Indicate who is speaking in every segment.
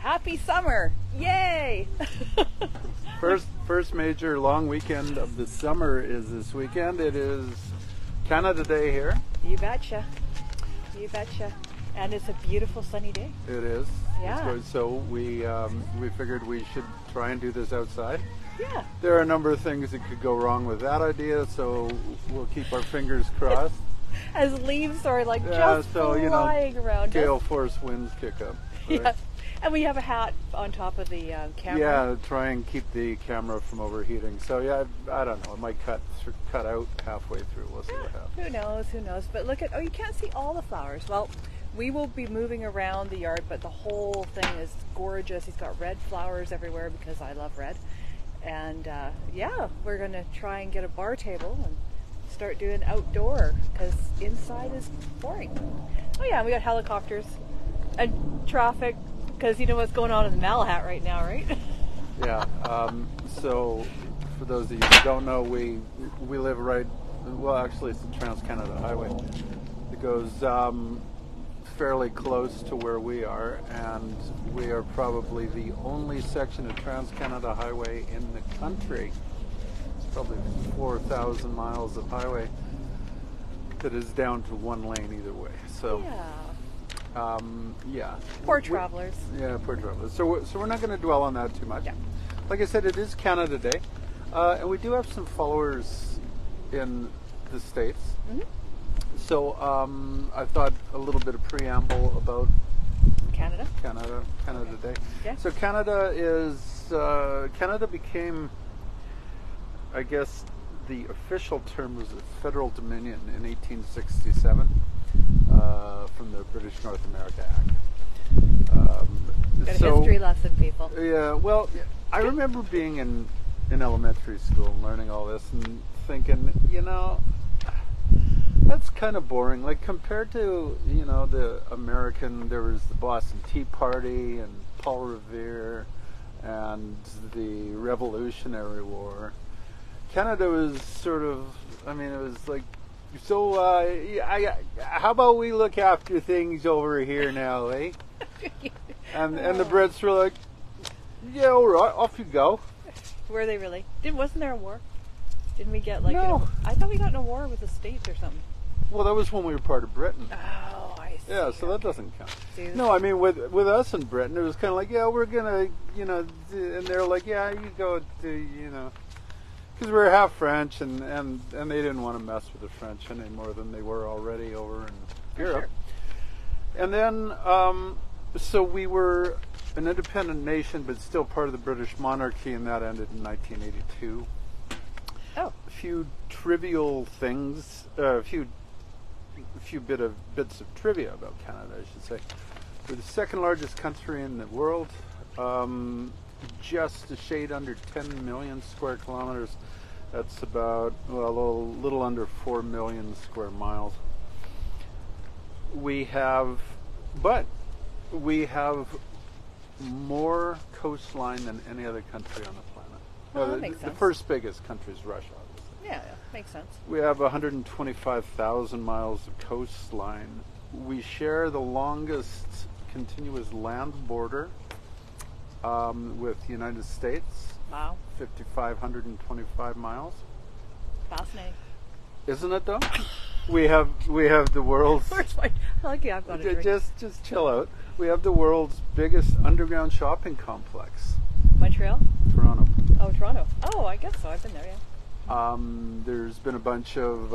Speaker 1: Happy summer! Yay!
Speaker 2: First major long weekend of the summer is this weekend. It is Canada Day here.
Speaker 1: You betcha. You betcha. And it's a beautiful sunny day.
Speaker 2: It is.
Speaker 1: Yeah.
Speaker 2: It's good. So we figured we should try and do this outside.
Speaker 1: Yeah.
Speaker 2: There are a number of things that could go wrong with that idea, so we'll keep our fingers crossed.
Speaker 1: As leaves are like just flying around.
Speaker 2: Gale force winds kick up. Right?
Speaker 1: Yeah. And we have a hat on top of the camera.
Speaker 2: Yeah, try and keep the camera from overheating. So yeah, I don't know. It might cut out halfway through. We'll see what happens.
Speaker 1: Who knows? Who knows? But look at, you can't see all the flowers. Well, we will be moving around the yard, but the whole thing is gorgeous. He's got red flowers everywhere because I love red. And yeah, we're going to try and get a bar table and start doing outdoor because inside is boring. Oh yeah, and we got helicopters and traffic because you know what's going on in the Malahat right now, right?
Speaker 2: Yeah. So for those of you who don't know, we live right, well actually it's the Trans-Canada Highway. It goes fairly close to where we are, and we are probably the only section of Trans-Canada Highway in the country. It's probably 4,000 miles of highway that is down to one lane either way. So yeah.
Speaker 1: Poor travelers.
Speaker 2: Poor travelers. So we're not going to dwell on that too much.
Speaker 1: Yeah.
Speaker 2: Like I said, it is Canada Day, and we do have some followers in the States.
Speaker 1: Mm-hmm.
Speaker 2: So I thought a little bit of preamble about
Speaker 1: Canada
Speaker 2: Day.
Speaker 1: Yeah.
Speaker 2: So Canada became, I guess, the official term was a federal dominion in 1867 from the British North America Act.
Speaker 1: Got a history lesson, people.
Speaker 2: Yeah. Well, I remember being in elementary school and learning all this and thinking, that's kind of boring. Like compared to, the American, there was the Boston Tea Party and Paul Revere and the Revolutionary War. Canada was sort of, it was like, so how about we look after things over here now, eh? And the Brits were like, yeah, all right, off you go.
Speaker 1: Were they really? Wasn't there a war? Didn't we get
Speaker 2: No.
Speaker 1: I thought we got in a war with the States or something.
Speaker 2: Well, that was when we were part of Britain.
Speaker 1: Oh, I see.
Speaker 2: Yeah, so that doesn't count.
Speaker 1: See,
Speaker 2: No, I mean, with us in Britain, it was kind of like, yeah, we're going to, and they're like, yeah, you go to, because we were half French, and they didn't want to mess with the French any more than they were already over in Europe. Sure. And then, so we were an independent nation, but still part of the British monarchy, and that ended in 1982.
Speaker 1: Oh.
Speaker 2: A few trivial things, a few bits of trivia about Canada, I should say. We're the second largest country in the world, just a shade under 10 million square kilometers. That's about, a little under 4 million square miles. We have more coastline than any other country on the planet.
Speaker 1: Well, that makes sense.
Speaker 2: The first biggest country is Russia, obviously.
Speaker 1: Yeah, makes sense.
Speaker 2: We have 125,000 miles of coastline. We share the longest continuous land border with the United States.
Speaker 1: Wow.
Speaker 2: 5,525 miles.
Speaker 1: Fascinating.
Speaker 2: Isn't it though? we have the world's.
Speaker 1: Where's my? Lucky I've got a drink.
Speaker 2: Just chill out. We have the world's biggest underground shopping complex.
Speaker 1: Montreal?
Speaker 2: Toronto.
Speaker 1: Oh, Toronto. Oh, I guess so. I've been there, yeah.
Speaker 2: There's been a bunch of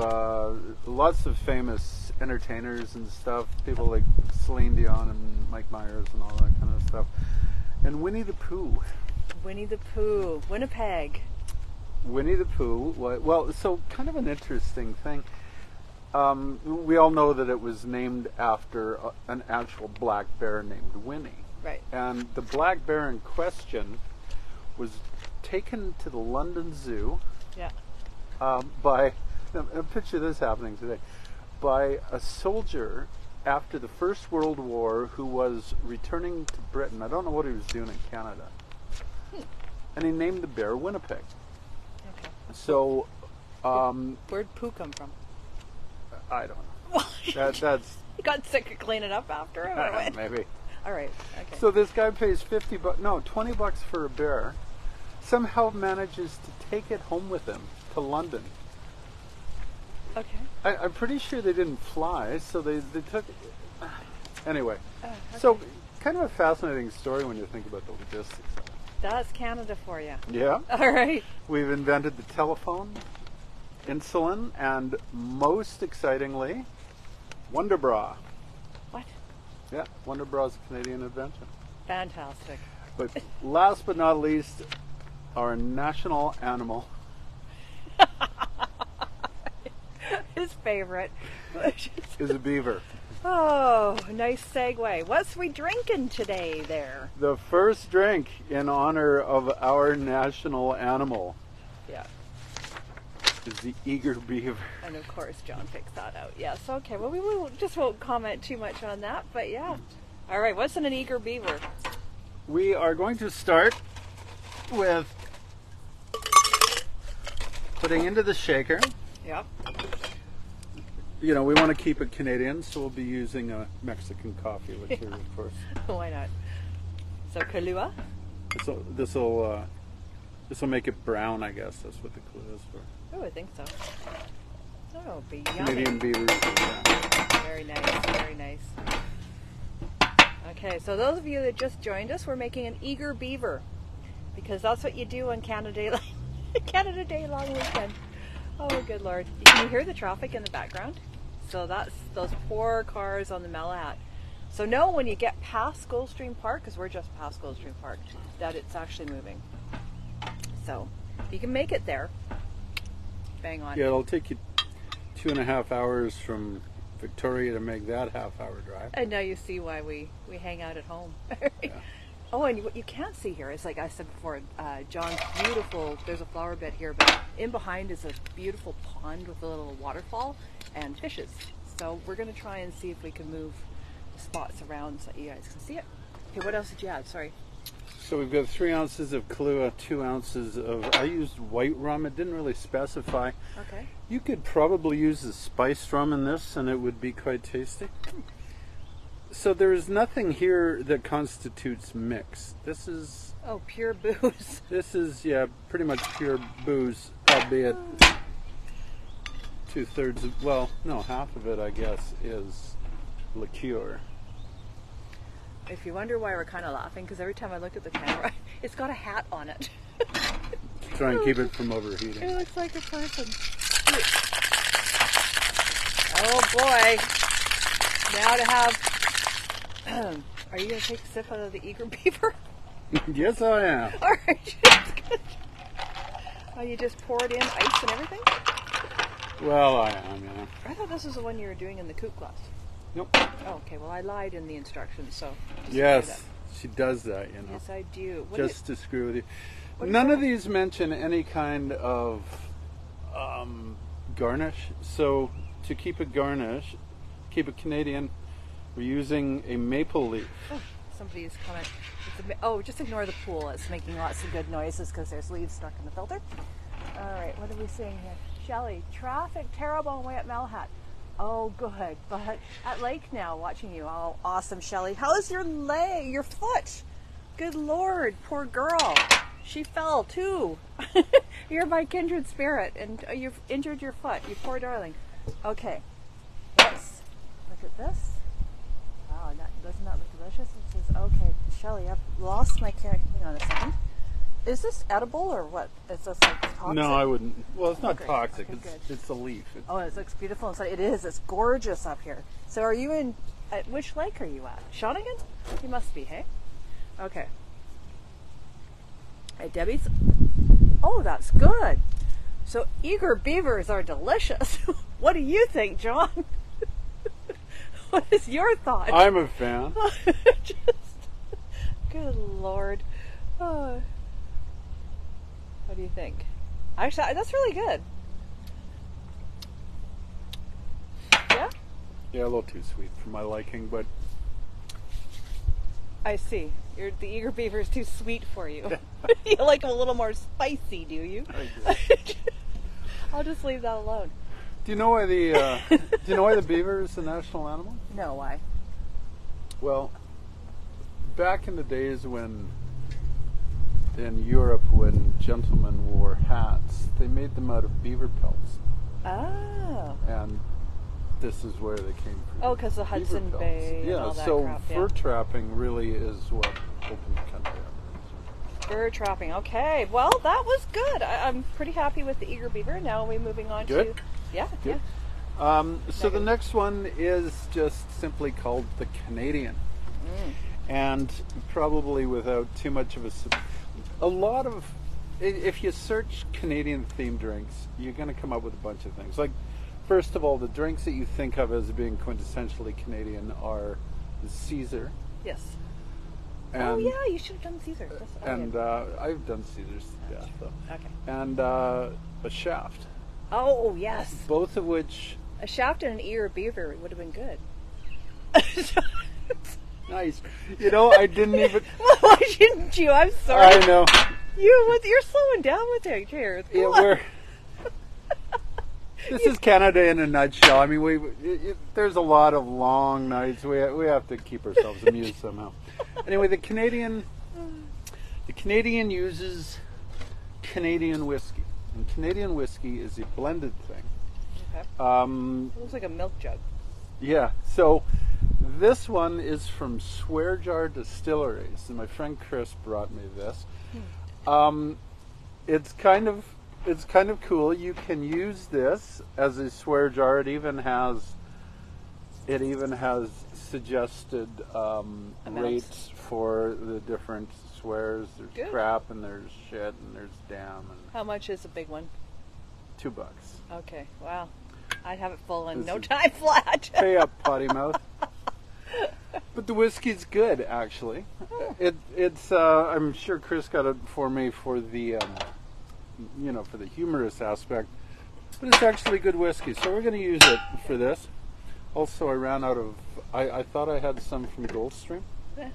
Speaker 2: lots of famous entertainers and stuff. People like Celine Dion and Mike Myers and all that kind of stuff. And Winnie the Pooh.
Speaker 1: Winnie the Pooh. Winnipeg.
Speaker 2: Winnie the Pooh. Well, so kind of an interesting thing. We all know that it was named after an actual black bear named Winnie.
Speaker 1: Right.
Speaker 2: And the black bear in question was taken to the London Zoo.
Speaker 1: Yeah.
Speaker 2: By, now picture this happening today, by a soldier after the First World War who was returning to Britain. I don't know what he was doing in Canada. And he named the bear Winnipeg.
Speaker 1: Okay.
Speaker 2: So,
Speaker 1: where'd Pooh come from?
Speaker 2: I don't know. That's
Speaker 1: You got sick of cleaning up after him, or what?
Speaker 2: maybe.
Speaker 1: All right. Okay.
Speaker 2: So this guy pays $20 for a bear. Somehow manages to take it home with him to London.
Speaker 1: Okay.
Speaker 2: I'm pretty sure they didn't fly, so they took. Anyway,
Speaker 1: Okay.
Speaker 2: so kind of a fascinating story when you think about the logistics.
Speaker 1: That's Canada for you.
Speaker 2: Yeah.
Speaker 1: All right.
Speaker 2: We've invented the telephone, insulin, and most excitingly, Wonder Bra.
Speaker 1: What?
Speaker 2: Yeah, Wonder Bra is a Canadian invention.
Speaker 1: Fantastic.
Speaker 2: But last but not least, our national animal.
Speaker 1: His favorite.
Speaker 2: Is a beaver.
Speaker 1: Oh, nice segue. What's we drinking today there?
Speaker 2: The first drink in honor of our national animal
Speaker 1: Yeah.
Speaker 2: is the eager beaver.
Speaker 1: And of course John picks that out. Yes, okay. Well, we won't comment too much on that, but yeah. All right, what's in an eager beaver?
Speaker 2: We are going to start with putting into the shaker.
Speaker 1: Yep.
Speaker 2: You know, we want to keep it Canadian, so we'll be using a Mexican coffee liqueur, of course.
Speaker 1: Why not? So Kahlua?
Speaker 2: This will make it brown, I guess. That's what the clue is for.
Speaker 1: Oh, I think so. Oh, be yummy.
Speaker 2: Canadian beavers. Yeah.
Speaker 1: Very nice, very nice. Okay, so those of you that just joined us, we're making an eager beaver because that's what you do on Canada Day long weekend. Oh, good Lord. Can you hear the traffic in the background? So that's those poor cars on the Melon. So know when you get past Goldstream Park, because we're just past Goldstream Park, that it's actually moving. So if you can make it there, bang on.
Speaker 2: Yeah, it'll take you 2.5 hours from Victoria to make that half-hour drive.
Speaker 1: And now you see why we hang out at home.
Speaker 2: Yeah.
Speaker 1: Oh, and what you can't see here is, like I said before, John's beautiful, there's a flower bed here, but in behind is a beautiful pond with a little waterfall and fishes. So we're going to try and see if we can move spots around so you guys can see it. Okay, what else did you add? Sorry.
Speaker 2: So we've got 3 ounces of Kahlua, 2 ounces of, I used white rum. It didn't really specify.
Speaker 1: Okay.
Speaker 2: You could probably use the spiced rum in this and it would be quite tasty. So there's nothing here that constitutes mix. This is...
Speaker 1: Oh, pure booze.
Speaker 2: This is, yeah, pretty much pure booze, albeit 2/3 of, well, no, half of it, I guess, is liqueur.
Speaker 1: If you wonder why we're kind of laughing, because every time I look at the camera, it's got a hat on it.
Speaker 2: Try and keep it from overheating.
Speaker 1: It looks like a person. Oh boy. Now to have... Are you going to take a sip out of the eager beaver?
Speaker 2: Yes, I am.
Speaker 1: All right. Oh, you just poured in ice and everything?
Speaker 2: Well, I am, yeah.
Speaker 1: I thought this was the one you were doing in the Coupe class.
Speaker 2: Nope.
Speaker 1: Oh, okay. Well, I lied in the instructions, so... just
Speaker 2: Yes, she does that, you know.
Speaker 1: Yes, I do.
Speaker 2: Just to screw with you.
Speaker 1: What is
Speaker 2: None
Speaker 1: that?
Speaker 2: of these mention any kind of garnish. So to keep it garnish, keep it Canadian, we're using a maple leaf.
Speaker 1: Oh, somebody's comment. Just ignore the pool. It's making lots of good noises because there's leaves stuck in the filter. All right, what are we seeing here? Shelley, traffic terrible way at Melhat. Oh, good. But at Lake now, watching you. Oh, awesome, Shelley. How's your leg, your foot? Good Lord, poor girl. She fell too. You're my kindred spirit, and you've injured your foot. You poor darling. Okay, let's look at this. Wow, doesn't that look delicious? It says, okay, Shelley, I've lost my carrot. Hang on a second. Is this edible or what? Is this like toxic?
Speaker 2: No, I wouldn't. Well, it's not
Speaker 1: Okay,
Speaker 2: toxic.
Speaker 1: okay,
Speaker 2: It's a leaf.
Speaker 1: Oh, it looks beautiful inside. It is. It's gorgeous up here. So are you in, at which lake are you at? Shawnigan? You must be, hey? Okay. Hey, Debbie's. Oh, that's good. So eager beavers are delicious. What do you think, John? What is your thought?
Speaker 2: I'm a fan.
Speaker 1: Good Lord. Oh. What do you think? Actually, that's really good. Yeah?
Speaker 2: Yeah, a little too sweet for my liking, but
Speaker 1: I see. The eager beaver is too sweet for you. You like them a little more spicy, do you?
Speaker 2: I do.
Speaker 1: I'll just leave that alone.
Speaker 2: Do you know why the beaver is the national animal?
Speaker 1: No, why?
Speaker 2: Well, back in the days when, in Europe, when gentlemen wore hats, they made them out of beaver pelts.
Speaker 1: Oh.
Speaker 2: And this is where they came from.
Speaker 1: Oh, because the Hudson Bay and all that crap.
Speaker 2: Fur trapping really is what opened the country up.
Speaker 1: Fur trapping. Okay. Well, that was good. I'm pretty happy with the Eager Beaver. Now we're moving on
Speaker 2: Good.
Speaker 1: to... Yeah.
Speaker 2: Good. So the next one is just simply called the Canadian. And probably without too much of a lot of... If you search Canadian themed drinks, you're going to come up with a bunch of things. Like, first of all, the drinks that you think of as being quintessentially Canadian are the Caesar.
Speaker 1: Yes.
Speaker 2: And,
Speaker 1: yeah, you should have done Caesar.
Speaker 2: I've done Caesars to death, though.
Speaker 1: Okay.
Speaker 2: And a Shaft.
Speaker 1: Oh, yes.
Speaker 2: Both of which...
Speaker 1: A Shaft and an Eager Beaver would have been good.
Speaker 2: Nice. You know, I didn't even...
Speaker 1: Why didn't you? I'm sorry.
Speaker 2: I know.
Speaker 1: You're slowing down with your chairs.
Speaker 2: This is Canada in a nutshell. I mean, there's a lot of long nights. We have to keep ourselves amused somehow. Anyway, the Canadian uses Canadian whiskey, and Canadian whiskey is a blended thing.
Speaker 1: Okay. It looks like a milk jug.
Speaker 2: Yeah. So this one is from Swear Jar Distilleries, and my friend Chris brought me this. It's kind of cool. You can use this as a swear jar. It even has suggested rates for the different swears. There's
Speaker 1: Good.
Speaker 2: crap and there's shit and there's damn. And
Speaker 1: How much is a big one?
Speaker 2: $2.
Speaker 1: Okay. Wow. I'd have it full in no time flat.
Speaker 2: Pay up, potty mouth. But the whiskey's good, actually. It's I'm sure Chris got it for me for the for the humorous aspect, but it's actually good whiskey, so we're going to use it for this. Also, I ran out of... I thought I had some from Goldstream.
Speaker 1: Yeah,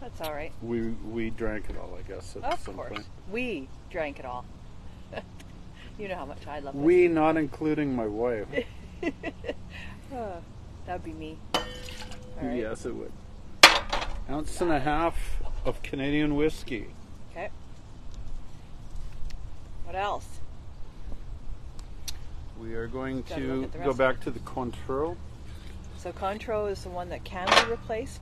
Speaker 1: that's all right.
Speaker 2: We drank it all, I guess, at some
Speaker 1: course.
Speaker 2: point.
Speaker 1: We drank it all. You know how much I love whiskey.
Speaker 2: We, not including my wife.
Speaker 1: That'd be me. All right.
Speaker 2: Yes, it would. Ounce and a half of Canadian whiskey.
Speaker 1: Okay. What else?
Speaker 2: We are going
Speaker 1: Gotta
Speaker 2: to
Speaker 1: look at the
Speaker 2: go
Speaker 1: rest.
Speaker 2: back to the Cointreau.
Speaker 1: So Cointreau is the one that can be replaced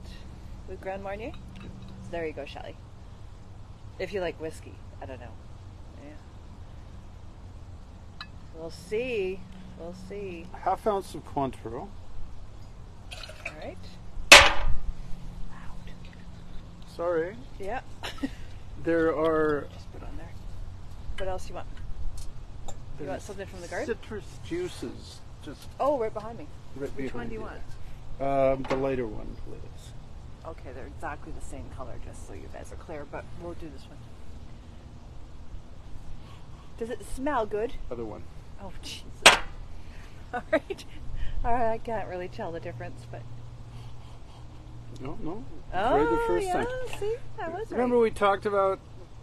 Speaker 1: with Grand Marnier. So there you go, Shelley. If you like whiskey, I don't know. Yeah. We'll see. We'll see.
Speaker 2: Half ounce of Cointreau.
Speaker 1: All right. Loud.
Speaker 2: Sorry.
Speaker 1: Yeah.
Speaker 2: There are...
Speaker 1: Just put on there. What else you want? You want something from the garden?
Speaker 2: Citrus juices. Just
Speaker 1: Oh, right behind me.
Speaker 2: right
Speaker 1: Which one
Speaker 2: behind
Speaker 1: do you want?
Speaker 2: The lighter one, please.
Speaker 1: Okay, they're exactly the same color, just so you guys are clear, but we'll do this one. Does it smell good?
Speaker 2: Other one.
Speaker 1: Oh, Jesus. All right. I can't really tell the difference, but...
Speaker 2: No.
Speaker 1: Oh,
Speaker 2: Right the first
Speaker 1: yeah,
Speaker 2: time.
Speaker 1: see? That was
Speaker 2: Remember
Speaker 1: right.
Speaker 2: we talked about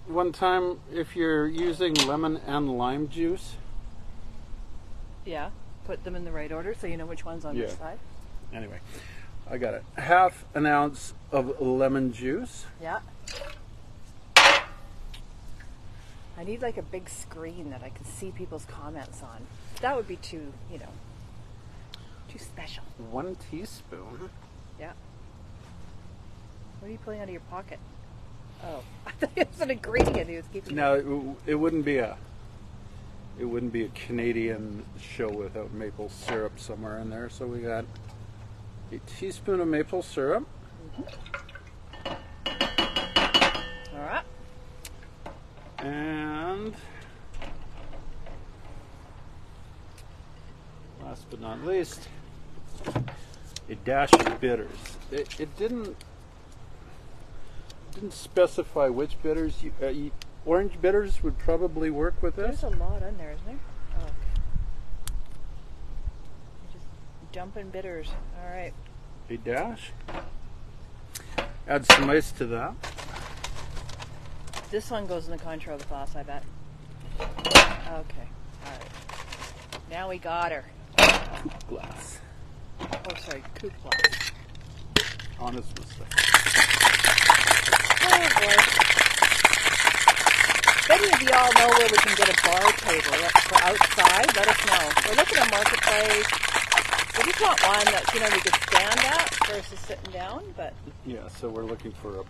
Speaker 2: one time if you're using lemon and lime juice?
Speaker 1: Yeah, put them in the right order so you know which one's on which
Speaker 2: Yeah.
Speaker 1: side.
Speaker 2: Anyway, I got it. Half an ounce of lemon juice.
Speaker 1: Yeah. I need like a big screen that I can see people's comments on. That would be too special.
Speaker 2: 1 teaspoon.
Speaker 1: Yeah. What are you pulling out of your pocket? Oh, I thought it was an ingredient he was keeping.
Speaker 2: Now it wouldn't be a Canadian show without maple syrup somewhere in there. So we got a teaspoon of maple syrup.
Speaker 1: All right.
Speaker 2: And last but not least, a dash of bitters. It didn't specify which bitters. Orange bitters would probably work with this.
Speaker 1: There's a lot in there, isn't there? Oh, okay. Just dumping bitters. All right.
Speaker 2: A dash. Add some ice to that.
Speaker 1: This one goes in the Cointreau glass, I bet. Okay. All right. Now we got her.
Speaker 2: Coupe glass.
Speaker 1: Oh, sorry, Coupe glass.
Speaker 2: Honest mistake.
Speaker 1: any of y'all know where we can get a bar table for outside, let us know. We're looking at Marketplace. We just want one that, we could stand at versus sitting down, but...
Speaker 2: Yeah, so we're looking for a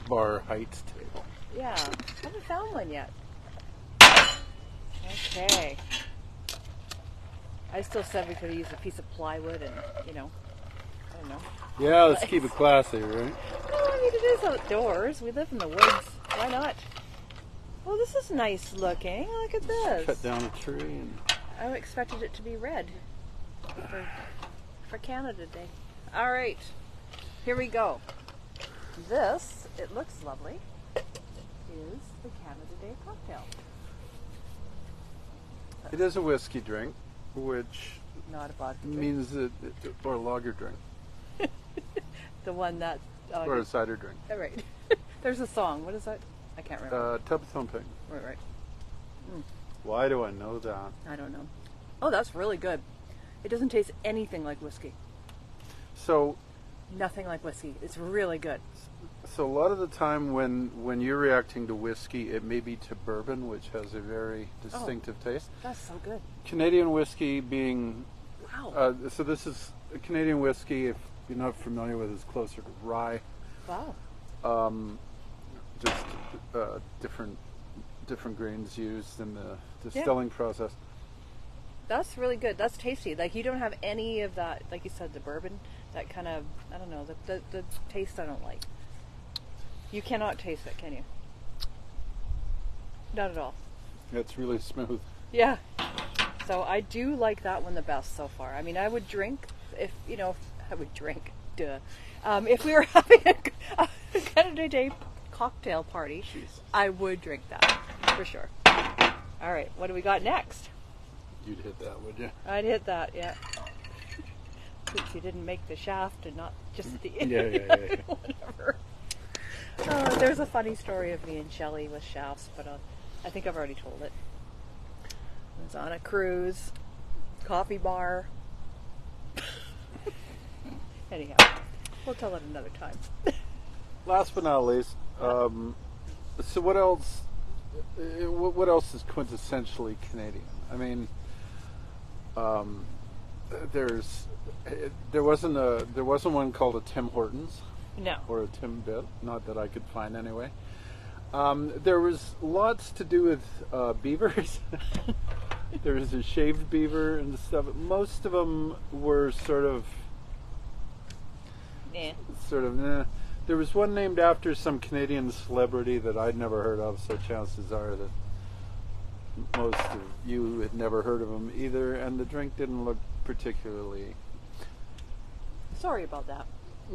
Speaker 2: bar height table.
Speaker 1: Yeah, I haven't found one yet. Okay. I still said we could use a piece of plywood and, I don't know.
Speaker 2: Yeah, let's keep it classy, right?
Speaker 1: Well, it is outdoors. We live in the woods. Why not? Well, this is nice looking. Look at this.
Speaker 2: Cut down a tree and...
Speaker 1: I expected it to be red for Canada Day. All right, here we go. This, it looks lovely, is the Canada Day cocktail.
Speaker 2: It is a whiskey drink, which
Speaker 1: Not a vodka drink.
Speaker 2: means that, or a lager drink,
Speaker 1: The one that...
Speaker 2: or a cider drink.
Speaker 1: Oh, right. There's a song. What is that? I can't remember.
Speaker 2: Tub thumping.
Speaker 1: Right.
Speaker 2: Why do I know that?
Speaker 1: I don't know. Oh, that's really good. It doesn't taste anything like whiskey.
Speaker 2: So
Speaker 1: Nothing like whiskey. It's really good.
Speaker 2: a lot of the time when you're reacting to whiskey, it may be to bourbon, which has a very distinctive taste.
Speaker 1: That's so good.
Speaker 2: Canadian whiskey being...
Speaker 1: Wow.
Speaker 2: So this is a Canadian whiskey, if you're not familiar with it, it's closer to rye.
Speaker 1: Wow.
Speaker 2: Just different grains used in the distilling process.
Speaker 1: That's really good. That's tasty. Like, you don't have any of that, like you said, the bourbon, that kind of, I don't know, the taste I don't like. You cannot taste it, can you? Not at all.
Speaker 2: It's really smooth.
Speaker 1: Yeah. So I do like that one the best so far. I mean, I would drink if we were having a Canada Day cocktail party, I would drink that for sure. All right, what do we got next?
Speaker 2: You'd hit that, would you?
Speaker 1: I'd hit that, yeah. Oops, you didn't make the shaft and not just the...
Speaker 2: Yeah.
Speaker 1: Whatever. There's a funny story of me and Shelley with shafts, but I think I've already told it. I was on a cruise, coffee bar. Anyhow, we'll tell it another time.
Speaker 2: Last but not least, so what else? What else is quintessentially Canadian? I mean, there wasn't one called a Tim Hortons.
Speaker 1: No.
Speaker 2: Or a Timbit, not that I could find anyway. There was lots to do with beavers. There was a shaved beaver and stuff. Most of them were sort of. There was one named after some Canadian celebrity that I'd never heard of, so chances are that most of you had never heard of him either, and the drink didn't look particularly...
Speaker 1: Sorry about that.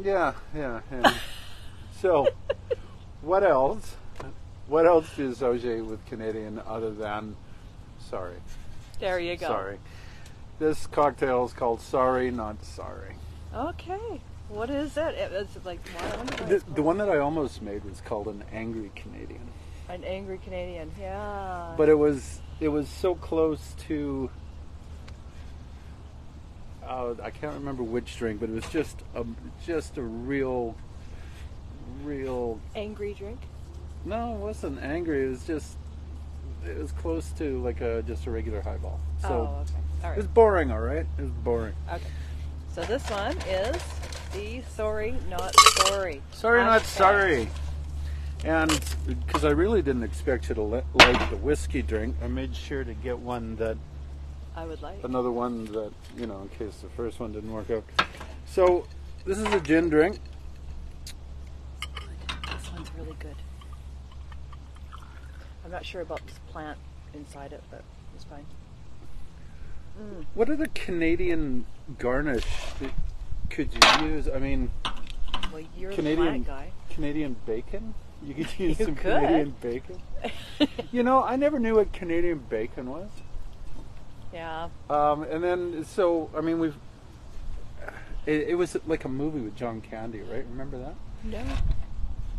Speaker 2: Yeah. So, what else? What else do you associate with Canadian other than sorry?
Speaker 1: There you go.
Speaker 2: Sorry. This cocktail is called Sorry Not Sorry.
Speaker 1: Okay. What is it? It was like
Speaker 2: the one that I almost made was called an Angry Canadian.
Speaker 1: An Angry Canadian, yeah.
Speaker 2: But it was so close to I can't remember which drink, but it was just a real
Speaker 1: angry drink.
Speaker 2: No, it wasn't angry. It was close to like just a regular highball. So
Speaker 1: okay. All right.
Speaker 2: It was boring, all right. It was boring.
Speaker 1: Okay. So this one is the Sorry Not Sorry.
Speaker 2: Sorry Not Sorry. And because I really didn't expect you to like the whiskey drink, I made sure to get one that
Speaker 1: I would like.
Speaker 2: Another one that, in case the first one didn't work out. So this is a gin drink.
Speaker 1: This one's really good. I'm not sure about this plant inside it, but it's fine.
Speaker 2: What other Canadian garnish could you use? I mean,
Speaker 1: well, you're
Speaker 2: Canadian,
Speaker 1: the plant guy.
Speaker 2: Canadian bacon? You could use
Speaker 1: You
Speaker 2: some
Speaker 1: could.
Speaker 2: Canadian bacon. I never knew what Canadian bacon was.
Speaker 1: Yeah.
Speaker 2: And then, so, I mean, it was like a movie with John Candy, right? Remember that?
Speaker 1: No.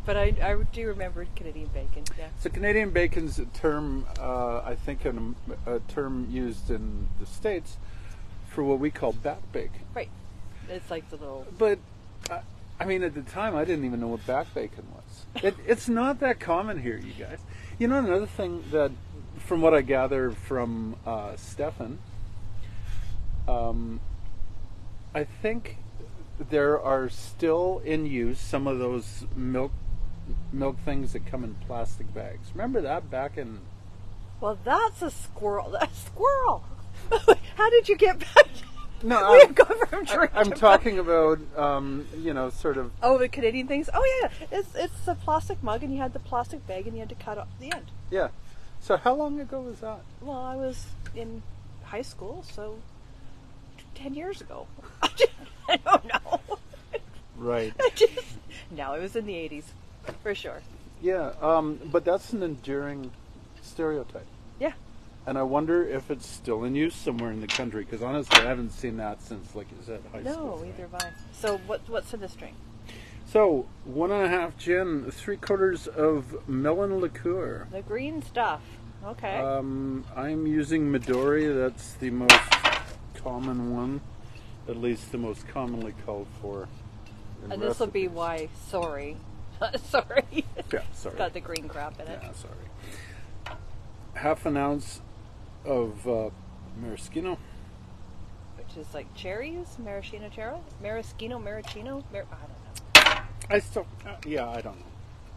Speaker 1: But I do remember Canadian bacon, yeah.
Speaker 2: So Canadian bacon's a term, I think, a term used in the States for what we call bat bacon.
Speaker 1: Right. It's like the little...
Speaker 2: But I mean, at the time, I didn't even know what back bacon was. It's not that common here, you guys. You know, another thing that, from what I gather from Stefan, I think there are still in use some of those milk things that come in plastic bags. Remember that back in...
Speaker 1: Well, that's a squirrel. A squirrel! How did you get back?
Speaker 2: No,
Speaker 1: We have gone from drink
Speaker 2: I'm
Speaker 1: to
Speaker 2: talking about, you know, sort of...
Speaker 1: Oh, the Canadian things? Oh, yeah. It's a plastic mug, and you had the plastic bag, and you had to cut off the end.
Speaker 2: Yeah. So how long ago was that?
Speaker 1: Well, I was in high school, so 10 years ago. I don't know.
Speaker 2: Right.
Speaker 1: No, it was in the 80s, for sure.
Speaker 2: Yeah, but that's an enduring stereotype.
Speaker 1: Yeah.
Speaker 2: And I wonder if it's still in use somewhere in the country, because honestly, I haven't seen that since, like you said, high school.
Speaker 1: No, either have I. So what's in this drink?
Speaker 2: So, 1.5 gin, 3/4 of melon liqueur.
Speaker 1: The green stuff. Okay.
Speaker 2: I'm using Midori. That's the most common one, at least the most commonly called for.
Speaker 1: And this will be why, sorry. Sorry.
Speaker 2: Yeah, sorry.
Speaker 1: Got the green crap in it.
Speaker 2: Yeah, sorry. 1/2 ounce of Maraschino.
Speaker 1: Which is like cherries, maraschino cherry, maraschino, I don't know.
Speaker 2: I still, yeah, I don't know.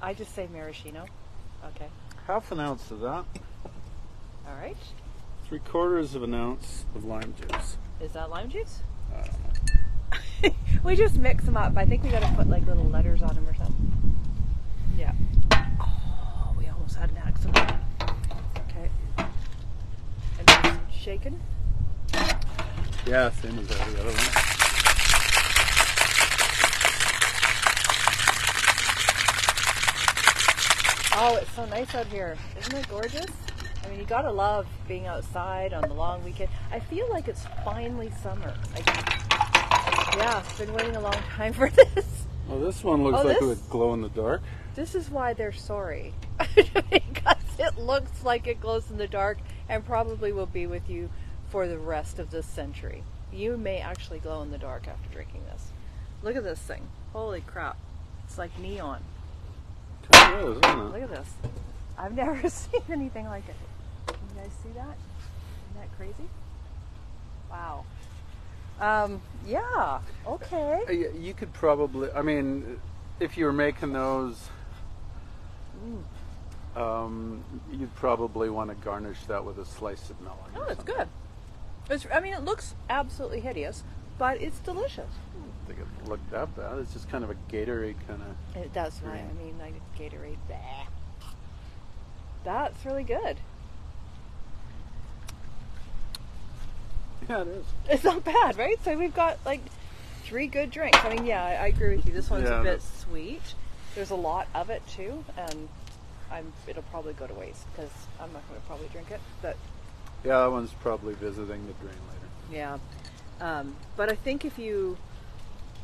Speaker 1: I just say maraschino. Okay.
Speaker 2: 1/2 ounce of that.
Speaker 1: All right.
Speaker 2: 3/4 ounce of lime juice.
Speaker 1: Is that lime juice?
Speaker 2: I don't know.
Speaker 1: We just mix them up. I think we got to put like little letters on them or something. Yeah. Oh, we almost had an accident. Okay. And then shaken.
Speaker 2: Yeah, same as the other one.
Speaker 1: Oh, it's so nice out here. Isn't it gorgeous? I mean, you gotta love being outside on the long weekend. I feel like it's finally summer. Yeah, I've been waiting a long time for this.
Speaker 2: Well, this one looks like it would glow in the dark.
Speaker 1: This is why they're sorry. Because it looks like it glows in the dark and probably will be with you for the rest of this century. You may actually glow in the dark after drinking this. Look at this thing. Holy crap. It's like neon.
Speaker 2: Kind of is, isn't it?
Speaker 1: Look at this. I've never seen anything like it. Can you guys see that? Isn't that crazy? Wow. Yeah. Okay.
Speaker 2: You could probably, I mean, if you were making those, you'd probably want to garnish that with a slice of melon.
Speaker 1: Oh, it's good. I mean, it looks absolutely hideous, but it's delicious.
Speaker 2: I don't think it looked that bad. It's just kind of a Gatorade kind of.
Speaker 1: That's why I mean, like Gatorade. Bah. That's really good.
Speaker 2: Yeah, it is.
Speaker 1: It's not bad, right? So we've got like 3 good drinks. I mean, yeah, I agree with you. This one's a bit sweet. There's a lot of it too, and it'll probably go to waste because I'm not going to probably drink it. But
Speaker 2: yeah, that one's probably visiting the drain later.
Speaker 1: yeah, but I think if you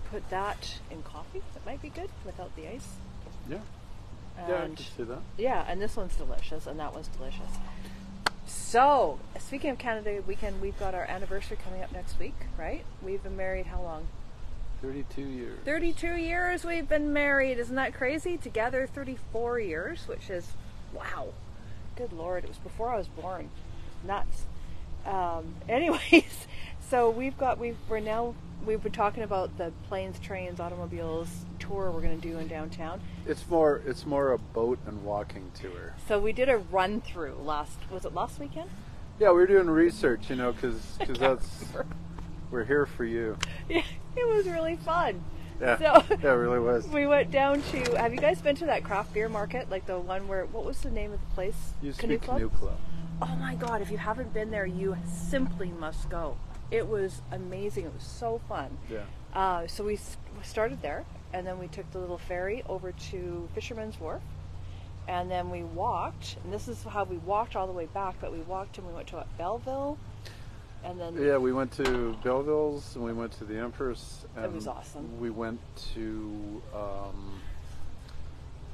Speaker 1: put that in coffee, it might be good without the ice.
Speaker 2: Yeah.
Speaker 1: And
Speaker 2: Yeah, I can see that.
Speaker 1: Yeah, and this one's delicious, and that one's delicious. So, speaking of Canada weekend, we've got our anniversary coming up next week, right? We've been married how long?
Speaker 2: 32 years.
Speaker 1: 32 years we've been married. Isn't that crazy? Together 34 years, which is, wow. Good Lord, it was before I was born. Nuts. Anyways, so we've been talking about the planes, trains, automobiles tour we're going to do in downtown.
Speaker 2: It's more a boat and walking tour.
Speaker 1: So we did a run through was it last weekend?
Speaker 2: Yeah, we were doing research, you know, because we're here for you.
Speaker 1: Yeah, it was really fun.
Speaker 2: Yeah,
Speaker 1: so
Speaker 2: yeah, it really was.
Speaker 1: We went down to, have you guys been to that craft beer market? Like the one where, what was the name of the place?
Speaker 2: Used to be Canoe Club.
Speaker 1: Oh my God, if you haven't been there, you simply must go. It was amazing. It was so fun.
Speaker 2: Yeah.
Speaker 1: So we started there, and then we took the little ferry over to Fisherman's Wharf, and then we walked, and this is how we walked all the way back, but we walked and we went to Belleville, and then...
Speaker 2: Yeah, we went to Belleville's, and we went to the Empress. And
Speaker 1: it was awesome.
Speaker 2: We went to...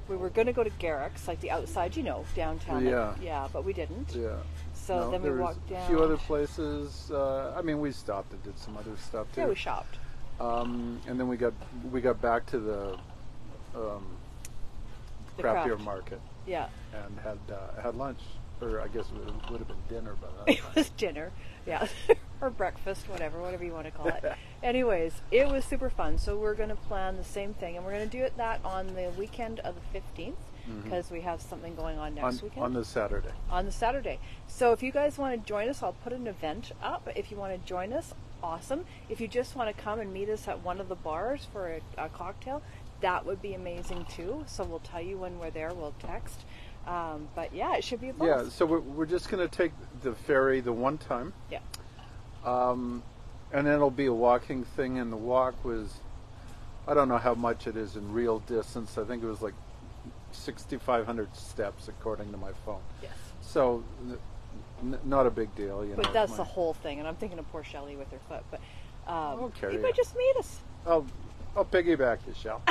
Speaker 1: we were going to go to Garrick's, like the outside, downtown.
Speaker 2: Yeah.
Speaker 1: Yeah, but we didn't.
Speaker 2: Yeah.
Speaker 1: So then we walked down.
Speaker 2: A few other places. I mean, we stopped and did some other stuff too.
Speaker 1: Yeah, we shopped.
Speaker 2: And then we got back to the craft beer market.
Speaker 1: Yeah.
Speaker 2: And had lunch, or I guess it would have been dinner by that time.
Speaker 1: It was dinner, yeah, or breakfast, whatever you want to call it. Anyways, it was super fun. So we're going to plan the same thing, and we're going to do that on the weekend of the 15th, because we have something going on next weekend.
Speaker 2: On the Saturday. On the Saturday.
Speaker 1: So if you guys want to join us, I'll put an event up. If you want to join us, awesome. If you just want to come and meet us at one of the bars for a cocktail, that would be amazing too. So we'll tell you when we're there. We'll text. But yeah, it should be a blast.
Speaker 2: Yeah, so we're just going to take the ferry the one time.
Speaker 1: Yeah.
Speaker 2: And then it'll be a walking thing, and the walk was, I don't know how much it is in real distance. I think it was like 6,500 steps according to my phone.
Speaker 1: Yes.
Speaker 2: So not a big deal, you know.
Speaker 1: But that's the whole thing, and I'm thinking of poor Shelley with her foot. But
Speaker 2: okay,
Speaker 1: you might just meet us.
Speaker 2: I'll piggyback you, Shell.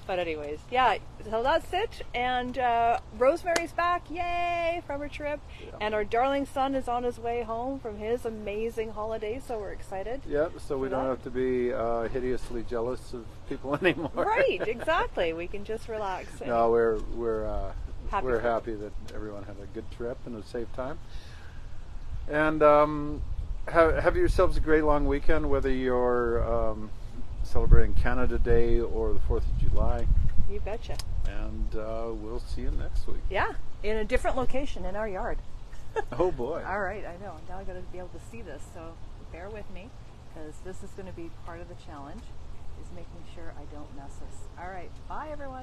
Speaker 1: But anyways, yeah, so that's it. And Rosemary's back, yay, from her trip. Yeah. And our darling son is on his way home from his amazing holiday, so we're excited.
Speaker 2: Yeah, so we don't have to be hideously jealous of people anymore.
Speaker 1: Right, exactly. We can just relax.
Speaker 2: No, we're happy that everyone had a good trip and a safe time. And have yourselves a great long weekend, whether you're celebrating Canada Day or the 4th of July.
Speaker 1: You betcha.
Speaker 2: And we'll see you next week.
Speaker 1: Yeah, in a different location in our yard.
Speaker 2: Oh boy.
Speaker 1: All right, I know. Now I'm going to be able to see this, so bear with me, because this is going to be part of the challenge, is making sure I don't mess this. All right, bye everyone.